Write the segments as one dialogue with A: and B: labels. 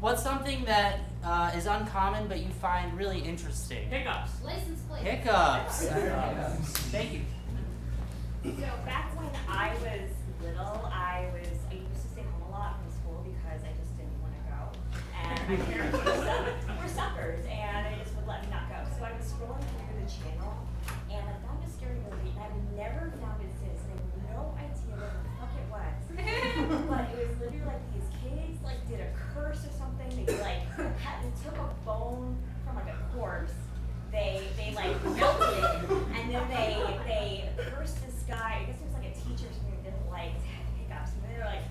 A: What's something that is uncommon but you find really interesting?
B: Hiccups.
C: License plate.
A: Hiccups. Thank you.
D: So back when I was little, I used to stay home a lot from school because I just didn't want to go. And my parents were suckers, and they just would let me not go. So I was scrolling through the channel, and I found a scary movie, and I've never found it since, and I have no idea what the fuck it was. But it was literally like these kids like did a curse or something. They took a bone from like a corpse. They like melted it, and then they cursed this guy. I guess it was like a teacher or something that didn't like hiccups. And they were like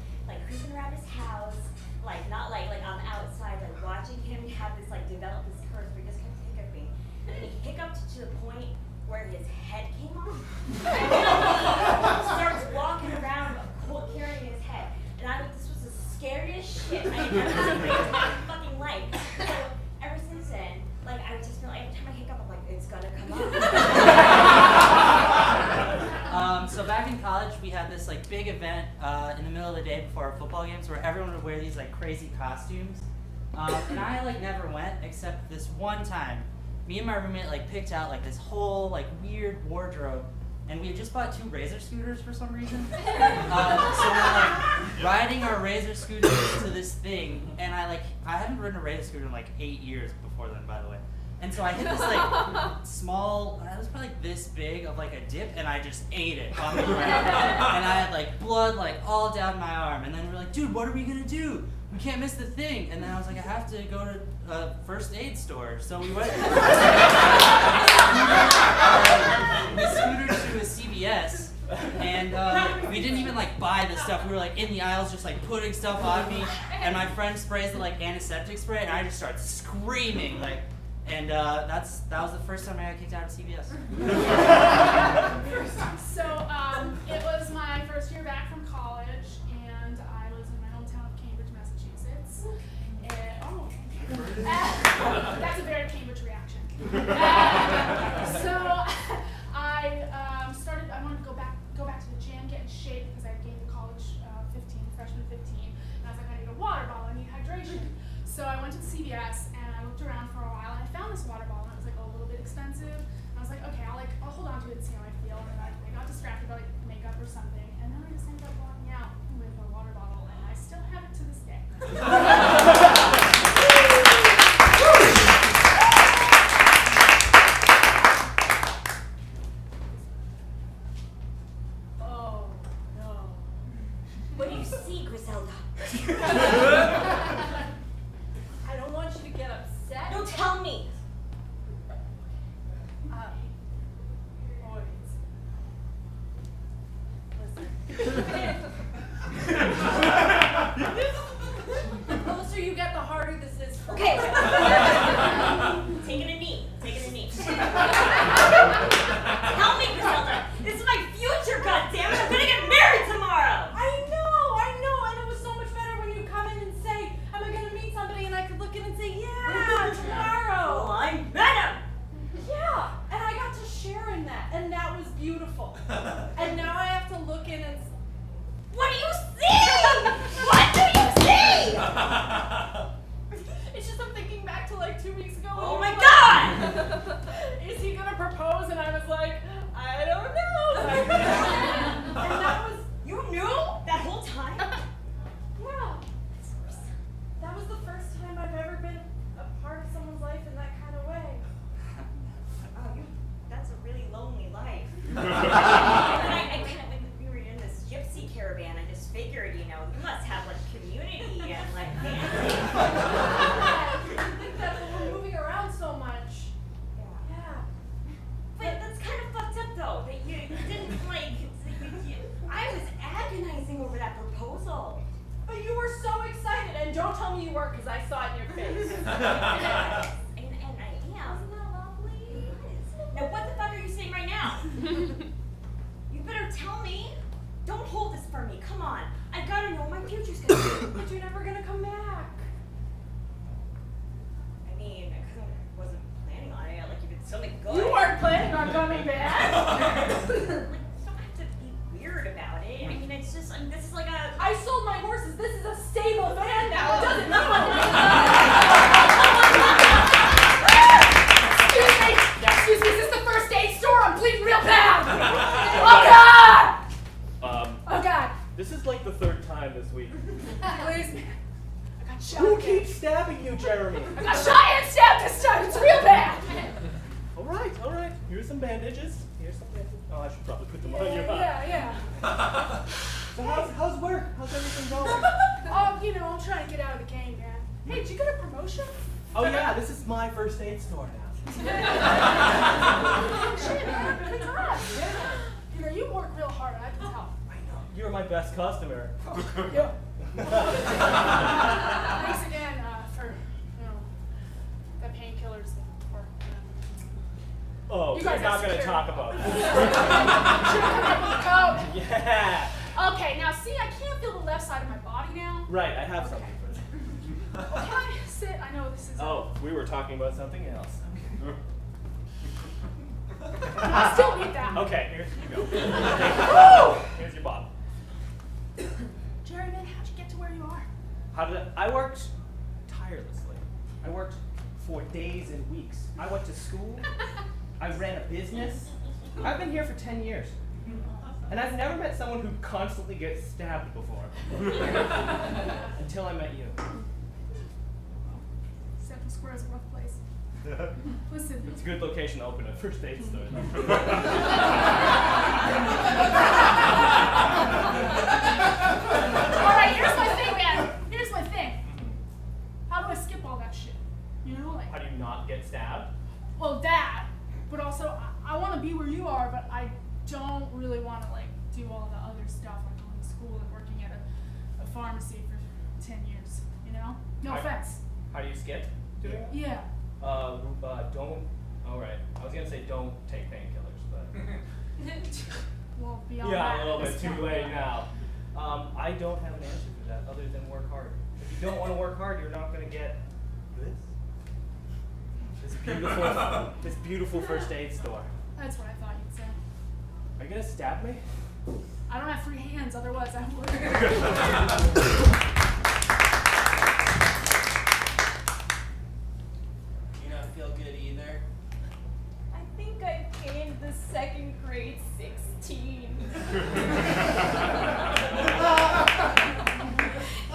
D: creeping around his house, like not like on the outside, like watching him have this like develop this curse, but he just kept hiccuping. And then he hiccuped to the point where his head came off. And then he starts walking around carrying his head. And this was the scariest shit I had ever seen in my fucking life. So ever since then, like I just feel like every time I hiccup, I'm like, it's gonna come up.
A: So back in college, we had this like big event in the middle of the day before our football games where everyone would wear these like crazy costumes. And I like never went except this one time. Me and my roommate like picked out like this whole like weird wardrobe, and we had just bought 2 Razor scooters for some reason. So we're like riding our Razor scooters to this thing, and I hadn't ridden a Razor scooter in like 8 years before then, by the way. And so I hit this like small, it was probably like this big of like a dip, and I just ate it on the ground. And I had like blood like all down my arm, and then we're like, dude, what are we gonna do? We can't miss the thing. And then I was like, I have to go to a first aid store. So we went. We scootered to a CVS, and we didn't even like buy the stuff. We were like in the aisles just like putting stuff on me, and my friend sprays the like antiseptic spray, and I just start screaming like. And that was the first time I got kicked out of CVS.
E: So it was my first year back from college, and I was in my hometown of Cambridge, Massachusetts. That's a very Cambridge reaction. So I wanted to go back to the gym, get in shape because I gained the college freshman 15, and I was like, I need a water bottle, I need hydration. So I went to the CVS and I looked around for a while, and I found this water bottle, and it was like a little bit expensive. And I was like, okay, I'll hold on to it and see how I feel. And then I got distracted by like makeup or something, and then I just ended up walking out with a water bottle, and I still have it to this day.
D: Oh no! What do you see, Griselda?
C: I don't want you to get upset.
D: No, tell me.
C: Boys. Listen. The closer you get, the harder this is for me.
D: Okay. Taking a knee. Tell me, Griselda. This is my future, goddammit. I'm gonna get married tomorrow.
C: I know, and it was so much better when you come in and say, am I gonna meet somebody? And I could look in and say, yeah, tomorrow.
D: Well, I'm Venom.
C: Yeah, and I got to share in that, and that was beautiful. And now I have to look in and
D: What do you see? What do you see?
E: It's just I'm thinking back to like 2 weeks ago.
D: Oh my God!
E: Is he gonna propose? And I was like, I don't know.
C: and that was
D: You knew that whole time?
C: yeah. That was the first time I've ever been a part of someone's life in that kind of way.
D: Oh, that's a really lonely life. I kind of, when we were in this gypsy caravan, I just figured, you must have like community and like family.
C: I didn't think that when we're moving around so much. Yeah.
D: But that's kind of fucked up though, that you didn't like, I was agonizing over that proposal.
C: But you were so excited, and don't tell me you weren't, because I saw it in your face.
D: And I am.
C: Wasn't that lovely?
D: Now what the fuck are you saying right now? You better tell me. Don't hold this for me, come on. I gotta know what my future's gonna be.
C: But you're never gonna come back.
D: I mean, I wasn't planning on it, like if it's something good.
E: You weren't planning on coming back.
D: Like, you don't have to be weird about it. I mean, it's just, this is like a...
C: I sold my horses. This is a stable van now. It doesn't mean anything.
E: real bad! Oh God! Oh God!
B: This is like the third time this week.
E: Please, man. I got shot.
B: Who
E: again.
B: keeps stabbing you, Jeremy?
E: I got shot and stabbed this time. It's real bad.
B: All right. Here's some bandages. Oh, I should probably put them on your back.
E: Yeah.
B: So how's work? How's everything going?
E: Oh, you know, I'm trying to get out of the game, man. Hey, did you get a promotion?
B: Oh yeah, this is my first aid store now.
E: Shit, man. Good job. You know, you work real hard. I can tell.
B: I know. You're my best customer.
E: Yeah. Thanks again for, the painkillers for.
B: Oh,
E: You
B: we're
E: guys
B: not
E: have
B: going to
E: security.
B: talk about that.
E: Code.
B: Yeah.
E: Okay, now see, I can't feel the left side of my body now.
B: Right, I have something for that.
E: Can I sit? I know this is.
B: Oh, we were talking about something else.
E: I still need that.
B: Okay, here you go. Here's your bottle.
E: Jerry, man, how'd you get to where you are?
B: I worked tirelessly. I worked for days and weeks. I went to school. I ran a business. I've been here for 10 years. And I've never met someone who constantly gets stabbed before. Until I met you.
E: Central Square is a rough place. Listen.
B: It's a good location to open a first aid store.
E: Alright, here's my thing, man. Here's my thing. How do I skip all that shit? You know, like.
B: How do you not get stabbed?
E: Well, that. But also, I want to be where you are, but I don't really want to, like, do all the other stuff, like going to school and working at a pharmacy for 10 years, you know? No offense.
B: How do you skip doing it?
E: Yeah.
B: Don't. All right. I was gonna say don't take painkillers, but
E: Well, beyond
B: yeah,
E: that.
B: a little bit
E: it's
B: too
E: not-
B: late now. I don't have an answer for that other than work hard. If you don't want to work hard, you're not gonna get this beautiful first aid store.
E: That's what I thought you'd say.
B: Are you gonna stab me?
E: I don't have free hands, otherwise I would.
A: You don't feel good either?
D: I think I gained the second grade 16.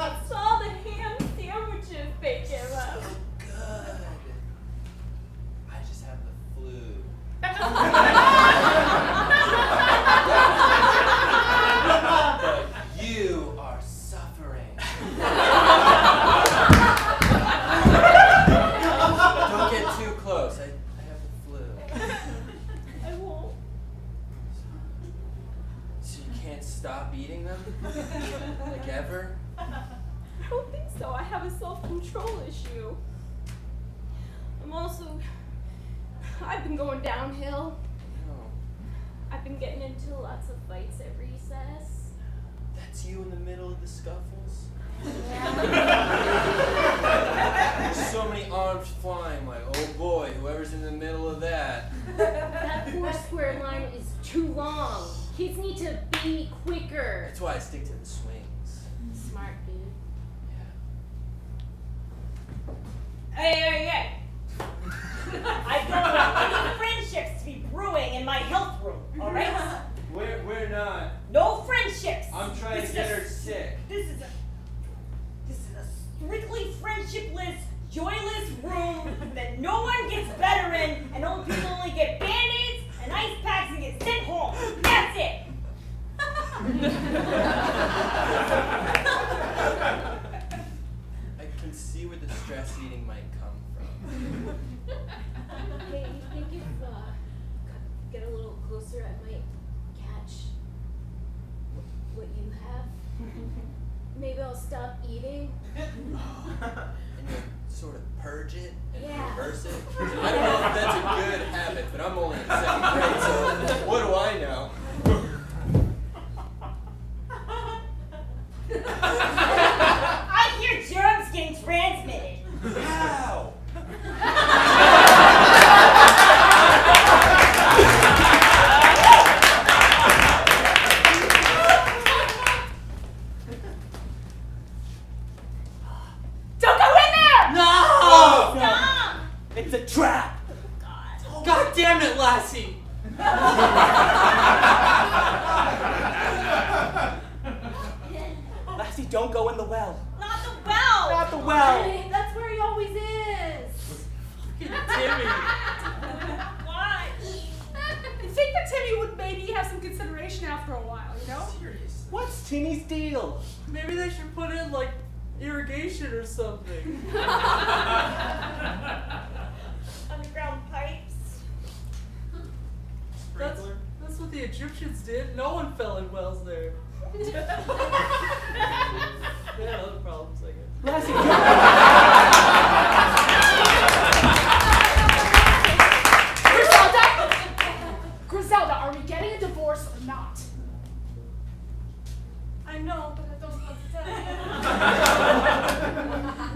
D: It's all the ham sandwiches they give us.
A: Good. I just have the flu. But you are suffering. Don't get too close. I have the flu.
D: I won't.
A: So you can't stop eating them? Like ever?
D: I don't think so. I have a self-control issue. I've been going downhill.
A: No.
D: I've been getting into lots of fights at recess.
A: That's you in the middle of the scuffles?
D: Yeah.
A: There's so many arms flying, like, oh boy, whoever's in the middle of that.
F: That 4 square line is too long. Kids need to be quicker.
A: That's why I stick to the swings.
F: Smart, dude.
D: Hey! I don't want any friendships to be brewing in my health room, alright?
A: We're not.
D: No friendships!
A: I'm trying to get her sick.
D: This is a strictly friendshipless, joyless room that no one gets better in, and old people only get band-aids and ice packs and get sent home. That's it!
A: I can see where the stress eating might come from.
F: Hey, you think if get a little closer, I might catch what you have? Maybe I'll stop eating.
A: And you'll sort of purge it and
F: Yeah.
A: reverse it. I don't know if that's a good habit, but I'm only in 2nd grade, so what do I know?
D: I hear germs getting transmitted.
A: How?
E: Don't go in there!
A: No!
D: Stop!
B: It's a trap!
A: God damn it, Lassie!
B: don't go in the well.
D: Not the well!
B: Not the well.
C: Hey, that's where he always is.
A: Timmy.
D: Why?
E: I think that Timmy would maybe have some consideration after a while, you know?
B: Serious. What's Timmy's deal?
A: Maybe they should put in like irrigation or something.
D: Underground pipes.
A: That's what the Egyptians did. No one fell in wells there. They had other problems, I guess.
B: Lassie,
E: Griselda, are we getting a divorce or not?
C: I know, but I don't know what to tell you.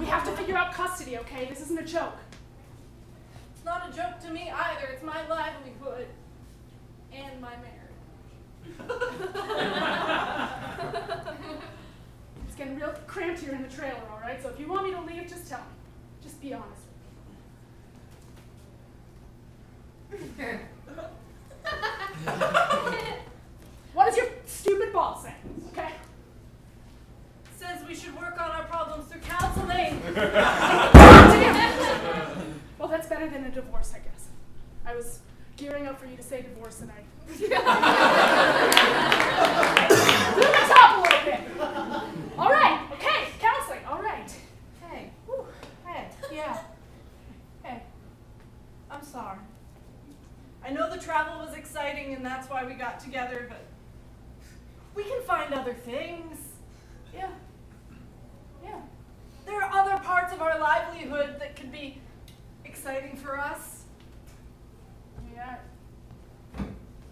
E: We have to figure out custody, okay? This isn't a joke.
C: It's not a joke to me either. It's my livelihood and my marriage.
E: It's getting real cramped here in the trailer, all right? So if you want me to leave, just tell me. Just be honest with me. What does your stupid ball say? Okay?
C: Says we should work on our problems through counseling.
E: Well, that's better than a divorce, I guess. I was gearing up for you to say divorce, and I blew the top a little bit. All right, okay, counseling. All right.
C: Hey. Whew. Hey. Yeah. Hey. I'm sorry. I know the travel was exciting and that's why we got together, but we can find other things.
E: Yeah. Yeah.
C: There are other parts of our livelihood that could be exciting for us.
E: Yeah.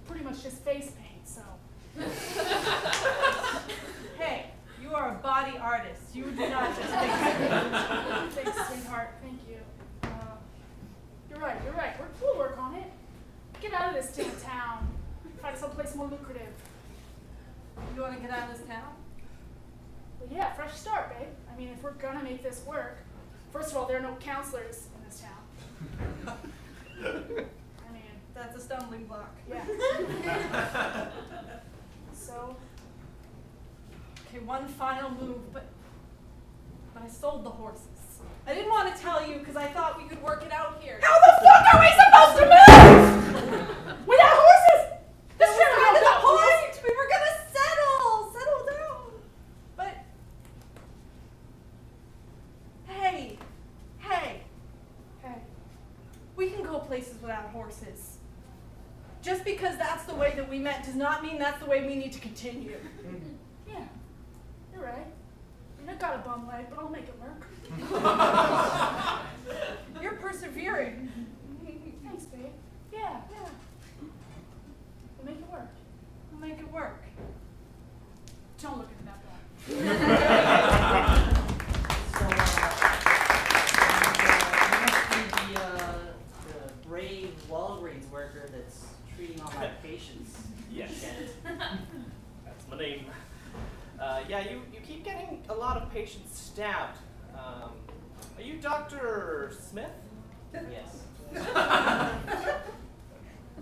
E: Pretty much just face paint, so.
C: Hey, you are a body artist. You do not just think.
E: Thanks, sweetheart. Thank you. You're right. We'll work on it. Get out of this damn town. Find someplace more lucrative.
C: You want to get out of this town?
E: Well, yeah, fresh start, babe. I mean, if we're gonna make this work, first of all, there are no counselors in this town. I mean,
C: That's a stumbling block.
E: yeah. So,
C: Okay, one final move, but I sold the horses. I didn't want to tell you because I thought we could work it out here.
E: how the fuck are we supposed to move without horses? This
C: That
E: is
C: was kind of the
E: no
C: point. We were gonna settle down. But hey,
E: Hey,
C: we can go places without horses. Just because that's the way that we met does not mean that's the way we need to continue.
E: yeah, you're right. I mean, I've got a bum leg, but I'll make it work.
C: You're persevering.
E: Thanks, babe. Yeah. We'll make it work.
C: We'll make it work.
E: Don't look at that bad.
A: So, you must be the brave Walgreens worker that's treating all my patients.
B: Yes.
A: Shit.
B: That's my name. Yeah, you keep getting a lot of patients stabbed. Are you Dr. Smith?
A: Yes.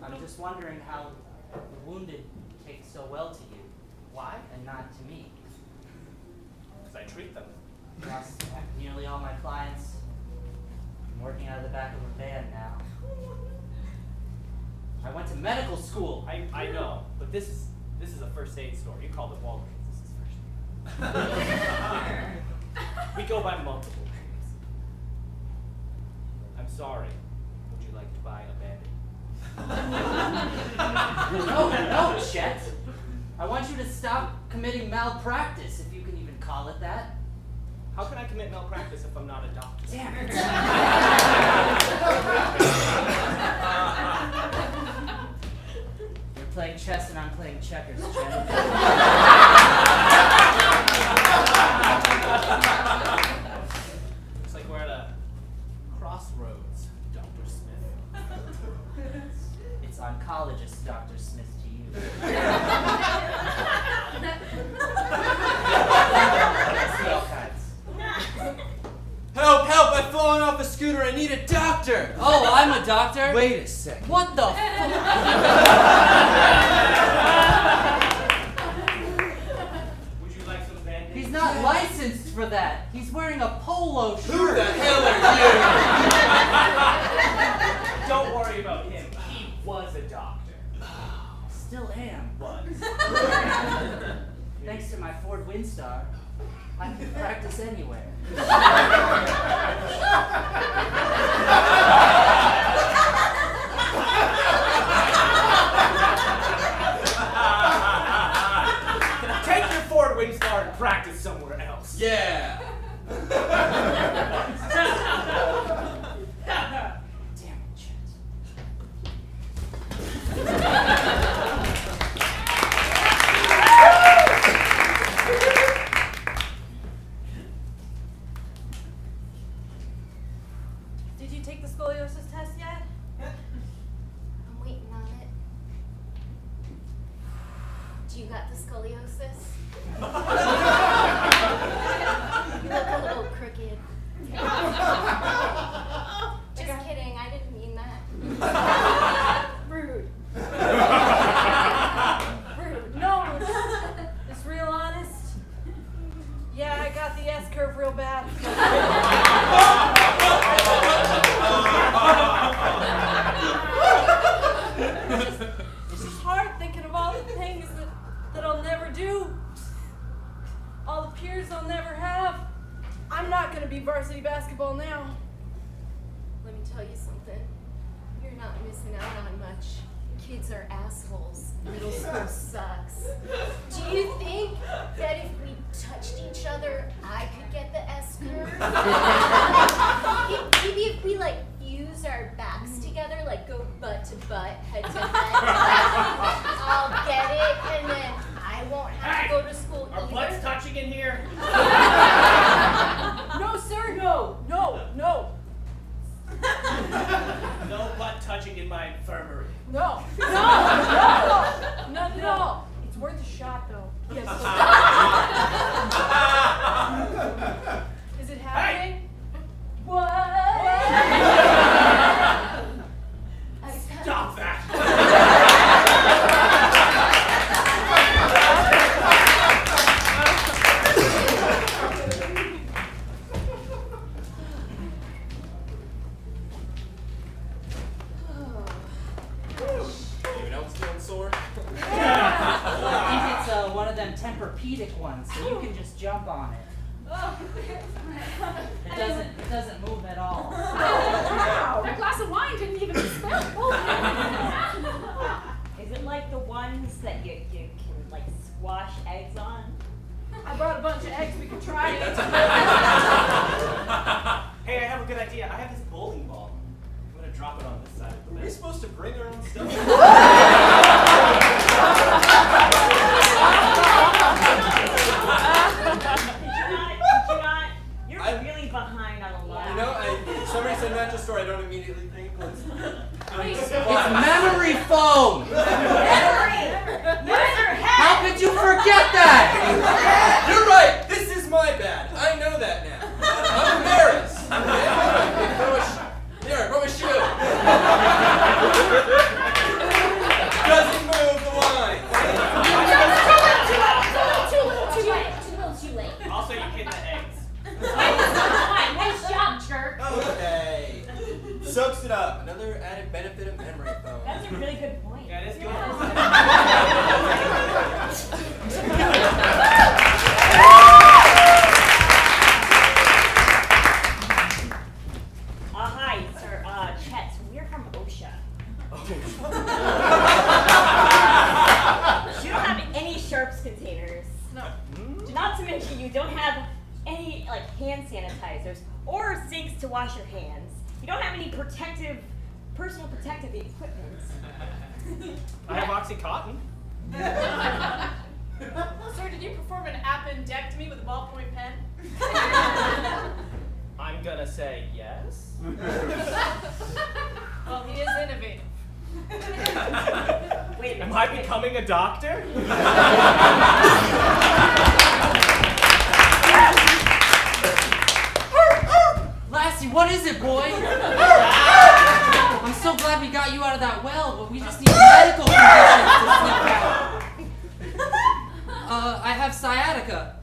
A: I'm just wondering how the wounded take so well to you. Why? And not to me.
B: Because I treat them.
A: Lost nearly all my clients. I'm working out of the back of a van now. I went to medical school.
B: I know, but this is a first aid store. You called it Walgreens. This is first aid. We go by multiple names. I'm sorry. Would you like to buy a bandage?
A: No, Chet. I want you to stop committing malpractice, if you can even call it that.
B: How can I commit malpractice if I'm not a doctor?
A: Damn it. You're playing chess and I'm playing checkers, Chet.
B: Looks like we're at a crossroads, Dr. Smith.
A: It's oncologist Dr. Smith to you. See all kinds.
G: Help! I've fallen off a scooter. I need a doctor.
A: Oh, I'm a doctor?
G: Wait a second.
A: What the fuck?
B: Would you like some bandages?
A: He's not like still am.
B: What?
A: Thanks to my Ford Windstar, I can practice anywhere.
B: Take your Ford Windstar and practice somewhere else.
G: Yeah.
A: Damn it, Chet.
C: Did you take the scoliosis test yet?
F: I'm waiting on it. Do you got the scoliosis? You look a little crooked. Just kidding, I didn't mean that.
C: Rude. Rude. No, it's real honest. Yeah, I got the S curve real bad. It's just hard thinking of all the things that I'll never do. All the peers I'll never have. I'm not gonna be varsity basketball now.
F: Let me tell you something. You're not missing out on much. Kids are assholes. Middle school sucks. Do you think that if we touched each other, I could get the S curve? Maybe if we like fuse our backs together, like go butt to butt, head to head, I'll get it, and then I won't have to go to school
B: Are
F: either.
B: butts touching in here?
C: No, sir, no. No, no.
B: No butt touching in my infirmary.
C: No. No. No. Not at all. It's worth a shot, though. Yes. Is it happening? What?
B: Stop that!
G: Anyone else feeling sore?
A: I think it's one of them Tempur-Pedic ones, so you can just jump on it. It doesn't move at all.
E: That glass of wine didn't even spill.
D: Is it like the ones that you can like squash eggs on?
C: I brought a bunch of eggs. We could try it.
B: Hey, I have a good idea. I have this bowling ball. I'm gonna drop it on this side of the
G: Are we
B: bed.
G: supposed to bring our own stuff?
D: Did you not? You're really behind on a lot.
G: You know, somebody said mattress store. I don't immediately think.
A: It's memory foam! How could you forget that?
G: You're right. This is my bad. I know that now. I'm embarrassed. Here, throw a shoe. Doesn't move the line.
F: Too late.
B: Also, you hit the eggs.
F: Nice job, jerk.
G: Okay. Soaks it up. Another added benefit of memory foam.
D: That's a really good point.
B: Yeah, it is good.
D: Hi, sir. Chet. We're from OSHA. You don't have any sharps containers.
C: No.
D: Not to mention, you don't have any like hand sanitizers or sinks to wash your hands. You don't have any personal protective equipment.
B: I have OxyContin.
C: Sir, did you perform an appendectomy with a ballpoint pen?
B: I'm gonna say yes.
C: Well, he is innovative.
D: Wait a
B: Am
D: minute.
B: I becoming a doctor?
A: Lassie, what is it, boy? I'm so glad we got you out of that well, but we just need medical conditions to sneak out. I have sciatica.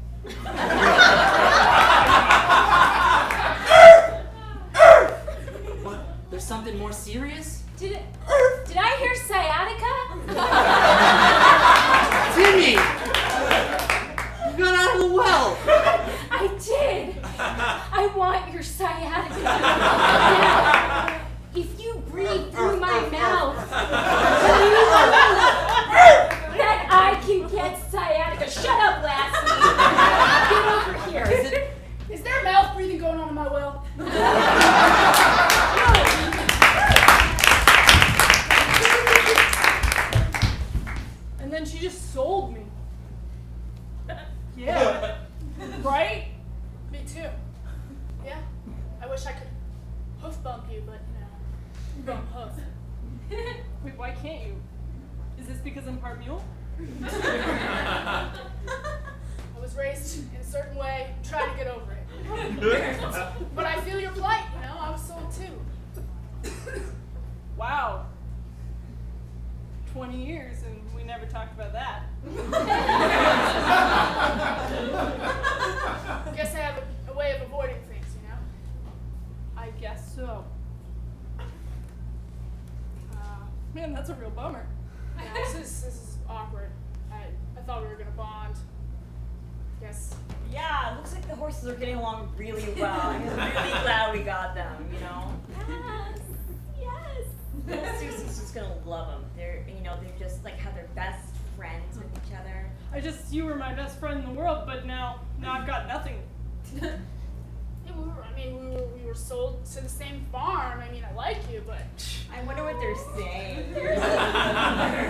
A: What? There's something more serious?
F: Did I hear sciatica?
E: And then she just sold me. Yeah. Right? Me too. Yeah. I wish I could hoof bump you, but bump hoof.
C: Wait, why can't you? Is this because I'm part mule?
E: I was raised in a certain way, trying to get over it. But I feel your plight, I was sold too.
C: Wow. 20 years and we never talked about that.
E: Guess I have a way of avoiding things,
C: I guess so. Man, that's a real bummer.
E: Yeah, this is awkward. I thought we were gonna bond. Guess.
D: Yeah, it looks like the horses are getting along really well. I'm really glad we got them, Yes. Susie's just gonna love them. They're just like how they're best friends with each other.
C: You were my best friend in the world, but now I've got nothing.
E: Yeah, we were sold to the same farm. I like you, but
D: I wonder what they're saying.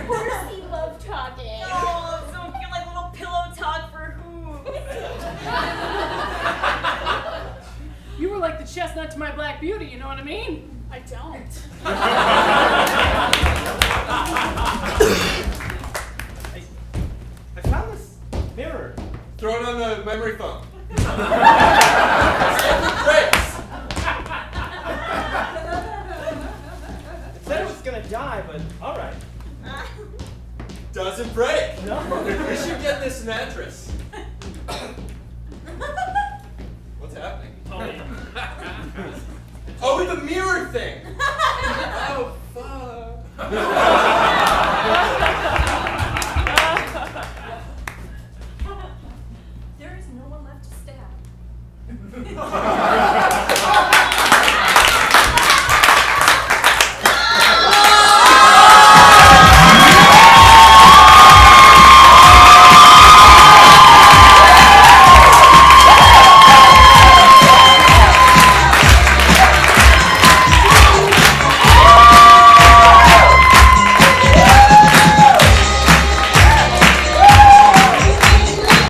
F: Horsey love talking.
D: Oh, it's so cute, like little pillow talk for hooves.
C: You were like the chestnut to my black beauty, you know what I mean?
E: I don't.
B: I found this mirror.
G: Throw it on the memory foam.
B: It said it was gonna die, but alright.
G: Doesn't break.
B: No.
G: We should get this mattress. What's happening? Oh, the mirror thing. Oh, fuck.